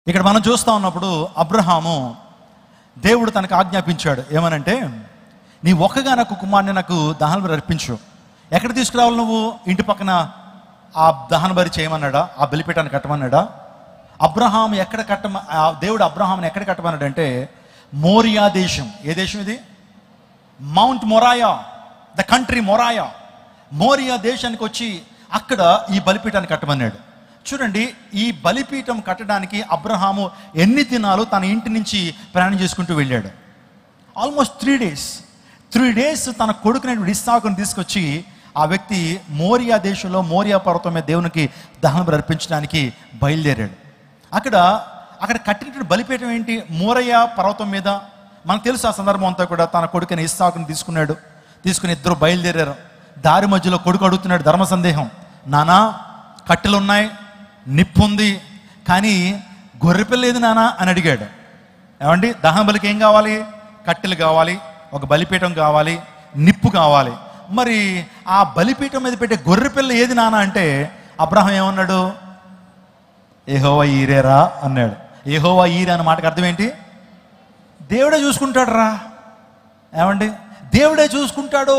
ఇక్కడ మనం చూస్తూ ఉన్నప్పుడు అబ్రహాము దేవుడు తనకు ఆజ్ఞాపించాడు ఏమనంటే, నీ ఒక్కగానొక్క కుమారుని నాకు దహన బలి అర్పించు. ఎక్కడ తీసుకురావాలి నువ్వు? ఇంటి పక్కన ఆ దహన బలి చేయమన్నాడా? ఆ బలిపీఠాన్ని కట్టమన్నాడా? అబ్రహాం ఎక్కడ దేవుడు అబ్రహాంని ఎక్కడ కట్టమన్నాడంటే మోరియా దేశం. ఏ దేశం ఇది? Mount Moriah, the country Moriah. Moriah దేశానికి వచ్చి అక్కడ ఈ బలిపీఠాన్ని కట్టమన్నాడు. చూడండి, ఈ బలిపీఠం కట్టడానికి అబ్రహాము ఎన్ని దినాలు తన ఇంటి నుంచి ప్రయాణం చేసుకుంటూ వెళ్ళాడు. ఆల్మోస్ట్ 3 days తన కొడుకునేటువంటి ఇస్సాకుని తీసుకొచ్చి ఆ వ్యక్తి మోరియా దేశంలో మోరియా పర్వతం మీద దేవునికి దహన బలి అర్పించడానికి బయలుదేరాడు. అక్కడ కట్టినటువంటి బలిపీఠం ఏంటి? మోరియా పర్వతం మీద. మనకు తెలుసు ఆ సందర్భం అంతా కూడా. తన కొడుకుని ఇస్సాకుని తీసుకుని ఇద్దరు బయలుదేరారు. దారి మధ్యలో కొడుకు అడుగుతున్నాడు ధర్మ సందేహం, నానా కట్టెలు ఉన్నాయి, నిప్పు ఉంది, కానీ గొర్రెపిల్ల లేదు నానా అని అడిగాడు. ఏమండి, దహన బలికి ఏం కావాలి? కట్టెలు కావాలి, ఒక బలిపీఠం కావాలి, నిప్పు కావాలి. మరి ఆ బలిపీఠం మీద పెట్టే గొర్రెపిల్ల ఏది నానా అంటే అబ్రహాం ఏమన్నాడు? యెహోవా ఈరేరా అన్నాడు. యెహోవా ఈరే అన్న మాటకు అర్థం ఏంటి? దేవుడే చూసుకుంటాడు రా. ఏమండి, దేవుడే చూసుకుంటాడు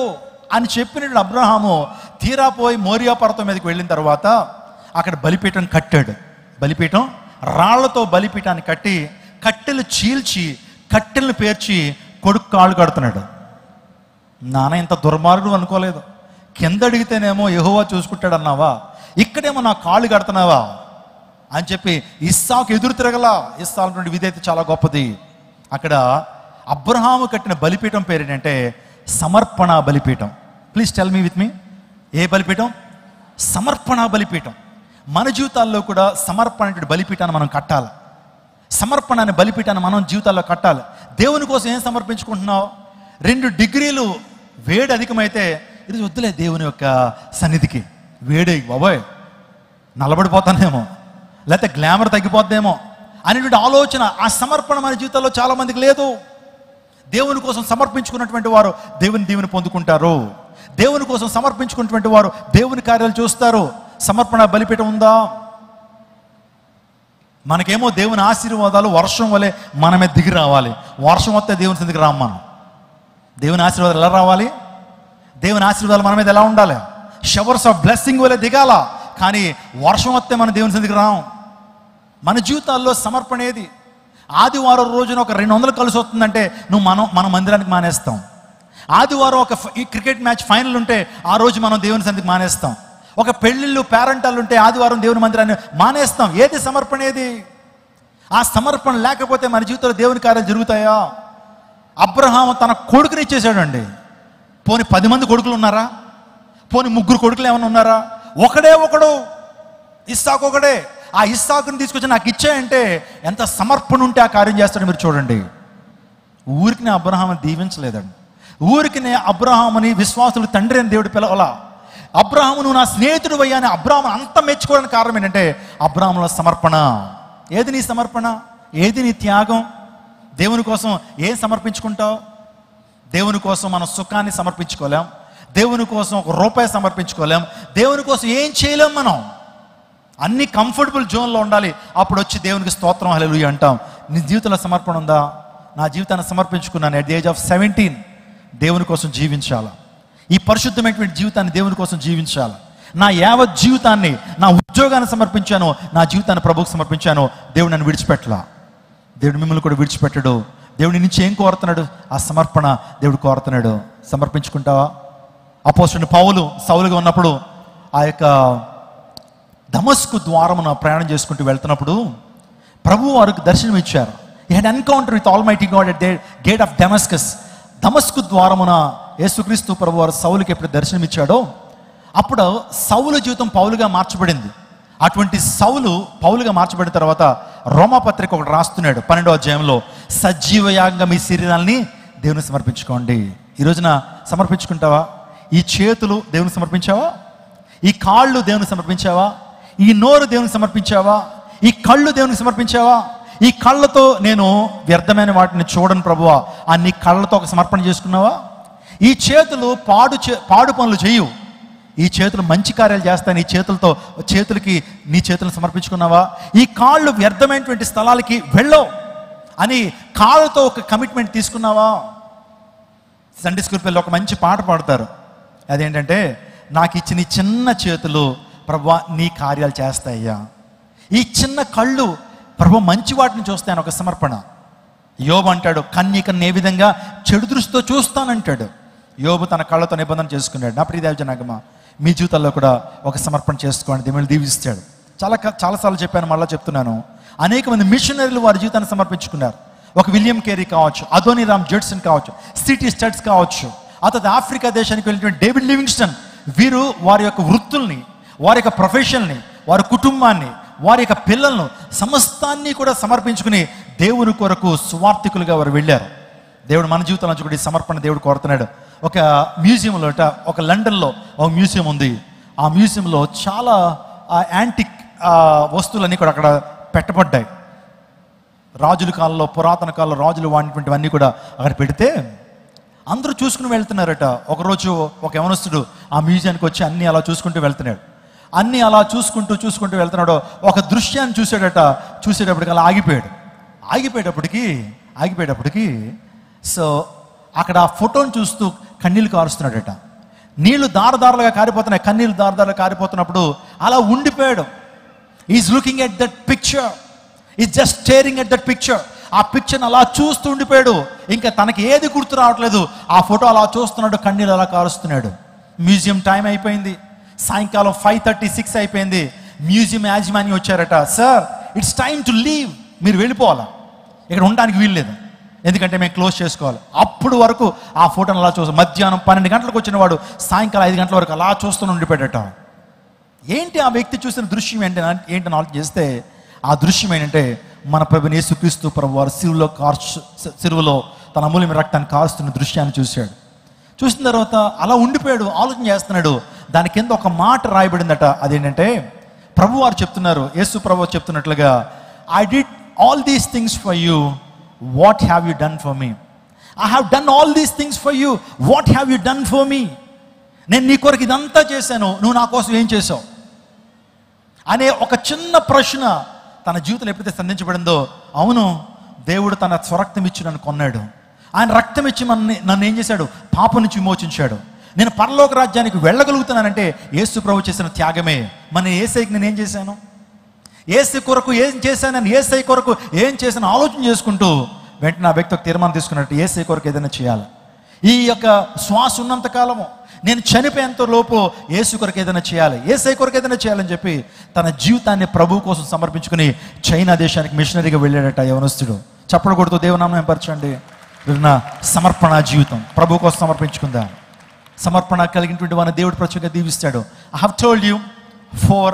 అని చెప్పినట్లు అబ్రహాము తీరా పోయి మోరియా పర్వతం మీదకి వెళ్ళిన తర్వాత అక్కడ బలిపీఠం కట్టాడు. బలిపీఠం రాళ్లతో బలిపీఠాన్ని కట్టి కట్టెలు చీల్చి కట్టెలను పేర్చి కొడుకు కాళ్ళు కడుతున్నాడు. నాన్న ఇంత దుర్మార్గుడు అనుకోలేదు. కింద అడిగితేనేమో యెహోవా చూసుకుంటాడు అన్నావా, ఇక్కడేమో నా కాళ్ళు కడుతున్నావా అని చెప్పి ఇస్సాకు ఎదురు తిరగలా. ఇస్సాకు విధేయత చాలా గొప్పది. అక్కడ అబ్రహాము కట్టిన బలిపీఠం పేరు ఏంటంటే సమర్పణ బలిపీఠం. Please tell me with me, ఏ బలిపీఠం? సమర్పణ బలిపీఠం. మన జీవితాల్లో కూడా సమర్పణ బలిపీఠాన్ని మనం కట్టాలి. సమర్పణ అనే బలిపీఠాన్ని మనం జీవితాల్లో కట్టాలి. దేవుని కోసం ఏం సమర్పించుకుంటున్నావు? 2 degrees వేడి అధికమైతే ఇది వద్దులే దేవుని యొక్క సన్నిధికి, వేడి బాబోయ్ నల్లబడిపోతానేమో, లేకపోతే గ్లామర్ తగ్గిపోద్దేమో అనేటువంటి ఆలోచన, ఆ సమర్పణ మన జీవితంలో చాలా మందికి లేదు. దేవుని కోసం సమర్పించుకున్నటువంటి వారు దేవుని పొందుకుంటారు. దేవుని కోసం సమర్పించుకున్నటువంటి వారు దేవుని కార్యాలు చూస్తారు. సమర్పణ బలిపీఠం ఉందా? మనకేమో దేవుని ఆశీర్వాదాలు వర్షం వలె మన మీద దిగి రావాలి. వర్షం వస్తే దేవుని సన్నిధికి రాం. మనం దేవుని ఆశీర్వాదాలు ఎలా రావాలి? దేవుని ఆశీర్వాదాలు మన మీద ఎలా ఉండాలి? షవర్స్ ఆఫ్ బ్లెస్సింగ్ వలె దిగాల. కానీ వర్షం వస్తే మనం దేవుని సన్నిధికి రాం. మన జీవితాల్లో సమర్పణ ఏది? ఆదివారం రోజున ఒక 200 కలిసి వస్తుందంటే మన మందిరానికి మానేస్తాం. ఆదివారం ఒక క్రికెట్ మ్యాచ్ ఫైనల్ ఉంటే ఆ రోజు మనం దేవుని సన్నిధికి మానేస్తాం. ఒక పెళ్ళిళ్ళు పేరెంటాలు ఉంటే ఆదివారం దేవుని మందిరాన్ని మానేస్తాం. ఏది సమర్పణ? ఏది? ఆ సమర్పణ లేకపోతే మన జీవితంలో దేవుని కార్యాలు జరుగుతాయా? అబ్రహాము తన కొడుకుని ఇచ్చేసాడండి. పోనీ 10 మంది కొడుకులు ఉన్నారా? పోనీ 3 కొడుకులు ఏమైనా ఉన్నారా? ఒకడు ఇస్సాకు ఒకడే. ఆ ఇస్సాకుని తీసుకొచ్చి నాకు ఇచ్చాయంటే ఎంత సమర్పణ ఉంటే ఆ కార్యం చేస్తాడో మీరు చూడండి. ఊరికినే అబ్రహాముని దీవించలేదండి. ఊరికినే అబ్రహాముని విశ్వాసులు తండ్రి అని దేవుడు పిలవలా. అబ్రహాము నువ్వు నా స్నేహితుడు అయ్యా అని అబ్రహాము అంత మెచ్చుకోవడానికి కారణం ఏంటంటే అబ్రహాములో సమర్పణ. ఏది నీ సమర్పణ? ఏది నీ త్యాగం? దేవుని కోసం ఏం సమర్పించుకుంటావు? దేవుని కోసం మనం సుఖాన్ని సమర్పించుకోలేం. దేవుని కోసం ₹1 సమర్పించుకోలేం. దేవుని కోసం ఏం చేయలేం. మనం అన్ని కంఫర్టబుల్ జోన్లో ఉండాలి. అప్పుడు వచ్చి దేవునికి స్తోత్రం హల్లెలూయా అంటాం. నీ జీవితంలో సమర్పణ ఉందా? నా జీవితాన్ని సమర్పించుకున్నాను. ఎట్ ది ఏజ్ ఆఫ్ 17 దేవుని కోసం జీవించాలి. ఈ పరిశుద్ధమైనటువంటి జీవితాన్ని దేవుని కోసం జీవించాలి. నా యావత్ జీవితాన్ని, నా ఉద్యోగాన్ని సమర్పించాను, నా జీవితాన్ని ప్రభువుకు సమర్పించాను. దేవుడు నన్ను విడిచిపెట్టలా. దేవుడు మిమ్మల్ని కూడా విడిచిపెట్టడు. దేవుడి నుంచి ఏం కోరుతున్నాడు? ఆ సమర్పణ దేవుడు కోరుతున్నాడు. సమర్పించుకుంటావా? అపోస్తలుడు పౌలు సౌలుగా ఉన్నప్పుడు ఆ యొక్క దమస్కు ద్వారమున ప్రయాణం చేసుకుంటూ వెళ్తున్నప్పుడు ప్రభువు వారికి దర్శనం ఇచ్చారు. He had encounter with almighty god at the gate of Damascus. దమస్కు ద్వారమున యేసుక్రీస్తు ప్రభు వారు సౌలుకి ఎప్పుడు దర్శనం ఇచ్చాడో అప్పుడు సౌలు జీవితం పౌలుగా మార్చబడింది. అటువంటి సౌలు పౌలుగా మార్చబడిన తర్వాత రోమాపత్రిక ఒకటి రాస్తున్నాడు 12వ అధ్యాయంలో, సజీవయాగంగా మీ శరీరాల్ని దేవుని సమర్పించుకోండి. ఈ రోజున సమర్పించుకుంటావా? ఈ చేతులు దేవుని సమర్పించావా? ఈ కాళ్ళు దేవుని సమర్పించావా? ఈ నోరు దేవుని సమర్పించావా? ఈ కళ్ళు దేవునికి సమర్పించావా? ఈ కళ్ళతో నేను వ్యర్థమైన వాటిని చూడను ప్రభువా అని నీ కళ్ళతో ఒక సమర్పణ చేసుకున్నావా? ఈ చేతులు పాడు పనులు చేయు. ఈ చేతులు మంచి కార్యాలు చేస్తాను, ఈ చేతులకి నీ చేతులను సమర్పించుకున్నావా? ఈ కాళ్ళు వ్యర్థమైనటువంటి స్థలాలకి వెళ్ళవు అని కాళ్ళతో ఒక కమిట్మెంట్ తీసుకున్నావా? సండే స్కూల్ పిల్లలు ఒక మంచి పాట పాడతారు. అదేంటంటే, నాకు ఇచ్చిన ఈ చిన్న చేతులు ప్రభువా నీ కార్యాలు చేస్తాయ్యా, ఈ చిన్న కళ్ళు ప్రభు మంచి వాటిని చూస్తాయని ఒక సమర్పణ. యోబు అంటాడు, కన్యకను ఏ విధంగా చెడు దృష్టితో చూస్తానంటాడు. యోబు తన కళ్ళతో నిబంధన చేసుకున్నాడు. నా ప్రియ జనాగమ, మీ జీవితాల్లో కూడా ఒక సమర్పణ చేసుకోండి, దేవుని దీవిస్తాడు. చాలాసార్లు చెప్పాను, మళ్ళీ చెప్తున్నాను. అనేక మంది మిషనరీలు వారి జీవితాన్ని సమర్పించుకున్నారు. ఒక విలియం కేరీ కావచ్చు, అదోనిరామ్ జడ్సన్ కావచ్చు, సిటీ స్టడ్స్ కావచ్చు, ఆ తర్వాత ఆఫ్రికా దేశానికి వెళ్ళినటువంటి డేవిడ్ లివింగ్స్టన్. వీరు వారి యొక్క వృత్తుల్ని, వారి యొక్క ప్రొఫెషన్ని, వారి కుటుంబాన్ని, వారి యొక్క పిల్లలను, సమస్తాన్ని కూడా సమర్పించుకుని దేవుని కొరకు సువార్థికులుగా వారు వెళ్ళారు. దేవుడు మన జీవితంలో నుంచి కూడా ఈ సమర్పణ దేవుడు కోరుతున్నాడు. ఒక మ్యూజియంలో, ఒక లండన్లో ఒక మ్యూజియం ఉంది. ఆ మ్యూజియంలో చాలా యాంటిక్ వస్తువులన్నీ కూడా అక్కడ పెట్టబడ్డాయి. రాజుల కాలంలో, పురాతన కాలంలో రాజులు వాడినటువంటివన్నీ కూడా అక్కడ పెడితే అందరూ చూసుకుని వెళ్తున్నారట. ఒకరోజు ఒక యవనస్తుడు ఆ మ్యూజియానికి వచ్చి అన్నీ అలా చూసుకుంటూ వెళ్తున్నాడు. అన్నీ అలా చూసుకుంటూ వెళ్తున్నాడు. ఒక దృశ్యాన్ని చూసేటప్పటికి అలా ఆగిపోయేటప్పటికి సో అక్కడ ఆ ఫోటోని చూస్తూ కన్నీళ్ళు కారుస్తున్నాడట. నీళ్లు దారదారులుగా కారిపోతున్నాయి, కన్నీళ్ళు దారదారులుగా కారిపోతున్నప్పుడు అలా ఉండిపోయాడు. Is looking at that picture, is just steering at that picture. ఆ పిక్చర్ని అలా చూస్తూ ఉండిపోయాడు. ఇంకా తనకి ఏది గుర్తు రావట్లేదు. ఆ ఫోటో అలా చూస్తున్నాడు, కన్నీళ్ళు అలా కారుస్తున్నాడు. మ్యూజియం టైం అయిపోయింది, సాయంకాలం 5:36 అయిపోయింది. మ్యూజియం యాజమాన్యం వచ్చారట. Sir, it's time to leave, మీరు వెళ్ళిపోవాలా, ఇక్కడ ఉండడానికి వీల్లేదు, ఎందుకంటే మేము క్లోజ్ చేసుకోవాలి. అప్పుడు వరకు ఆ ఫోటోని అలా చూస్తాం. మధ్యాహ్నం 12 గంటలకు వచ్చిన వాడు సాయంకాలం 5 గంటల వరకు అలా చూస్తూ ఉండిపోయాడట. ఏంటి ఆ వ్యక్తి చూసిన దృశ్యం ఏంటని ఆలోచన చేస్తే, ఆ దృశ్యం ఏంటంటే, మన ప్రభువైన యేసుక్రీస్తు ప్రభు వారు సిలువలో తన అమూల్యమైన రక్తాన్ని కారుస్తున్న దృశ్యాన్ని చూశాడు. చూసిన తర్వాత అలా ఉండిపోయాడు, ఆలోచన చేస్తున్నాడు. దాని కింద ఒక మాట రాయబడిందట. అదేంటంటే, ప్రభు వారు చెప్తున్నారు, యేసు ప్రభు చెప్తున్నట్లుగా, I did all these things for you, what have you done for me? I have done all these things for you, what have you done for me? నేను నీ కొరకు ఇదంతా చేశాను, నువ్వు నా కోసం ఏం చేసావు అనే ఒక చిన్న ప్రశ్న తన జీవితంలో ఎప్పుడైతే సంధించబడిందో, అవును, దేవుడు తన స్వరక్తం ఇచ్చి నన్ను కొన్నాడు. ఆయన రక్తం ఇచ్చి నన్ను ఏం చేశాడు? పాపం నుంచి విమోచించాడు. నేను పరలోక రాజ్యానికి వెళ్ళగలుగుతున్నానంటే యేసు ప్రభు చేసిన త్యాగమే. మన యేసయ్యకి నేను ఏం చేశాను, యేసు కొరకు ఏం చేశానని, యేసయ్య కొరకు ఏం చేశాను ఆలోచన చేసుకుంటూ వెంటనే ఆ వ్యక్తి ఒక తీర్మానం తీసుకున్నట్టు, యేసయ్య కొరకు ఏదైనా చేయాలి. ఈ యొక్క శ్వాస ఉన్నంత కాలము, నేను చనిపోయేంత లోపు యేసు కొరకు ఏదైనా చేయాలి, యేసయ్య కొరకు ఏదైనా చేయాలని చెప్పి తన జీవితాన్ని ప్రభు కోసం సమర్పించుకుని చైనా దేశానికి మిషనరీగా వెళ్ళాడట యవనస్తుడు. చప్పలు కొడుతూ దేవునామం ఏర్పరచండి. సమర్పణ జీవితం ప్రభు కోసం సమర్పించుకుందాం. సమర్పణ కలిగినటువంటి వారిని దేవుడు ప్రత్యేకంగా దీవిస్తాడు. I have told you 4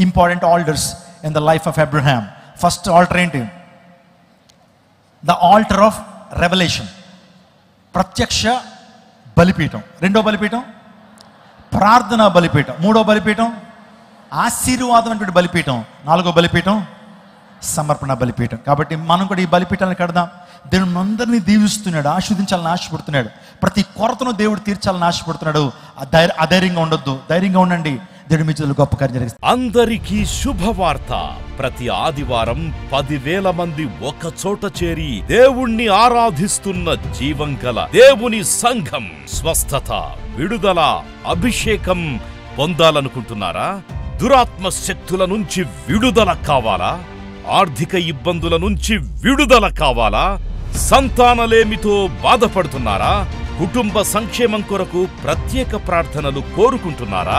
important altars in the life of Abraham. First altar ఏంటి? ద ఆల్టర్ ఆఫ్ రెవల్యూషన్, ప్రత్యక్ష బలిపీఠం. రెండో బలిపీఠం ప్రార్థనా బలిపీఠం. మూడో బలిపీఠం ఆశీర్వాదం అటువంటి బలిపీఠం. నాలుగో బలిపీఠం సమర్పణ బలిపీఠం. కాబట్టి మనం కూడా ఈ బలిపీఠాలను కడదాం. దేవుడు అందరినీ దీవిస్తున్నాడు, ఆశీర్వదించాలని ఆశపడుతున్నాడు. ప్రతి కొరతను దేవుడు తీర్చాలని ఆశపడుతున్నాడు. అధైర్యంగా ఉండొద్దు, ధైర్యంగా ఉండండి. దేవుడి మీ చేతుల్లో గొప్ప కార్యం జరిగిస్తుంది. అందరికీ శుభవార్త. ప్రతి ఆదివారం 10,000 మంది ఒక చోట చేరి దేవుణ్ణి ఆరాధిస్తున్న జీవం గల దేవుని సంఘం. స్వస్థత, విడుదల, అభిషేకం పొందాలనుకుంటున్నారా? దురాత్మ శక్తుల నుంచి విడుదల కావాలా? ఆర్థిక ఇబ్బందుల నుంచి విడుదల కావాలా? సంతానలేమితో బాధపడుతున్నారా? కుటుంబ సంక్షేమం కొరకు ప్రత్యేక ప్రార్థనలు కోరుకుంటున్నారా?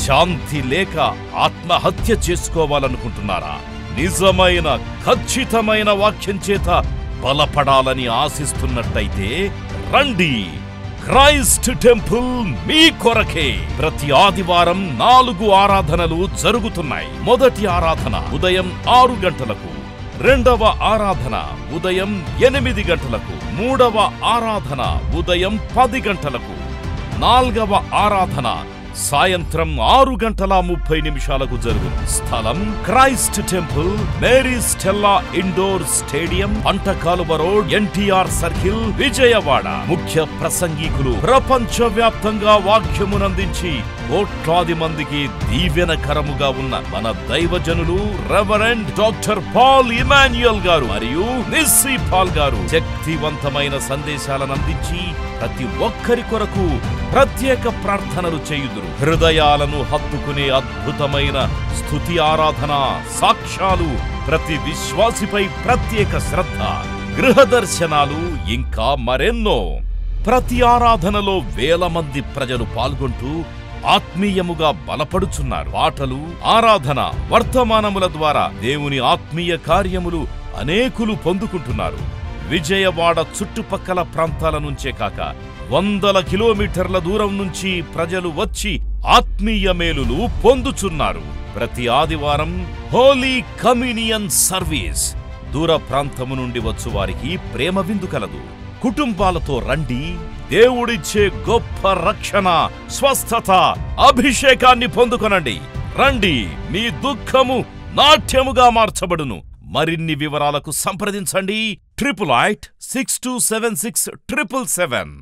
శాంతి లేక ఆత్మహత్య చేసుకోవాలనుకుంటున్నారా? నిజమైన ఖచ్చితమైన వాక్యం చేత బలపడాలని ఆశిస్తున్నట్టయితే రండి. క్రైస్ట్ టెంపుల్ మీ కొరకే. ప్రతి ఆదివారం 4 ఆరాధనలు జరుగుతున్నాయి. మొదటి ఆరాధన ఉదయం 6 గంటలకు, రెండవ ఆరాధన ఉదయం 8 గంటలకు, మూడవ ఆరాధన ఉదయం 10 గంటలకు, 4వ ఆరాధన సాయంత్రం 6:30 జరుగును. స్థలం Christ temple, Mary Stella indoor stadium, Pantakaluva road, NTR circle, Vijayawada. ముఖ్య ప్రసంగికులు ప్రపంచవ్యాప్తంగా వాక్యమునందించి కోట్లాది మందికి దీవెనకరముగా ఉన్న మన దైవజనులు రెవరెండ్ డాక్టర్ పాల్ ఇమాన్యుయల్ గారు మరియు నిస్సీ పాల్ గారు శక్తివంతమైన సందేశాలను అందించి ప్రతి ఒక్కరి కొరకు ప్రత్యేక ప్రార్థనలు చేయుదురు. హృదయాలను హత్తుకునే అద్భుతమైన స్తుతి ఆరాధన సాక్ష్యాలు, ప్రతి విశ్వాసిపై ప్రత్యేక శ్రద్ధ, గృహ దర్శనాలు, ఇంకా మరెన్నో. ప్రతి ఆరాధనలో వేల మంది ప్రజలు పాల్గొంటూ ఆత్మీయముగా బలపడుచున్నారు. పాటలు, ఆరాధన, వర్తమానముల ద్వారా దేవుని ఆత్మీయ కార్యములు అనేకులు పొందుకుంటున్నారు. విజయవాడ చుట్టుపక్కల ప్రాంతాల నుంచే కాక 100 కిలోమీటర్ల దూరం నుంచి ప్రజలు వచ్చి ఆత్మీయ మేలులు పొందుచున్నారు. ప్రతి ఆదివారం హోలీ కమ్యూనియన్ సర్వీస్. దూర ప్రాంతము నుండి వచ్చు వారికి ప్రేమ విందు కలదు. కుటుంబాలతో రండి. దేవుడిచ్చే గొప్ప రక్షణ, స్వస్థత, అభిషేకాన్ని పొందుకొనండి. రండి, మీ దుఃఖము నాట్యముగా మార్చబడును. మరిన్ని వివరాలకు సంప్రదించండి 88 6276 777.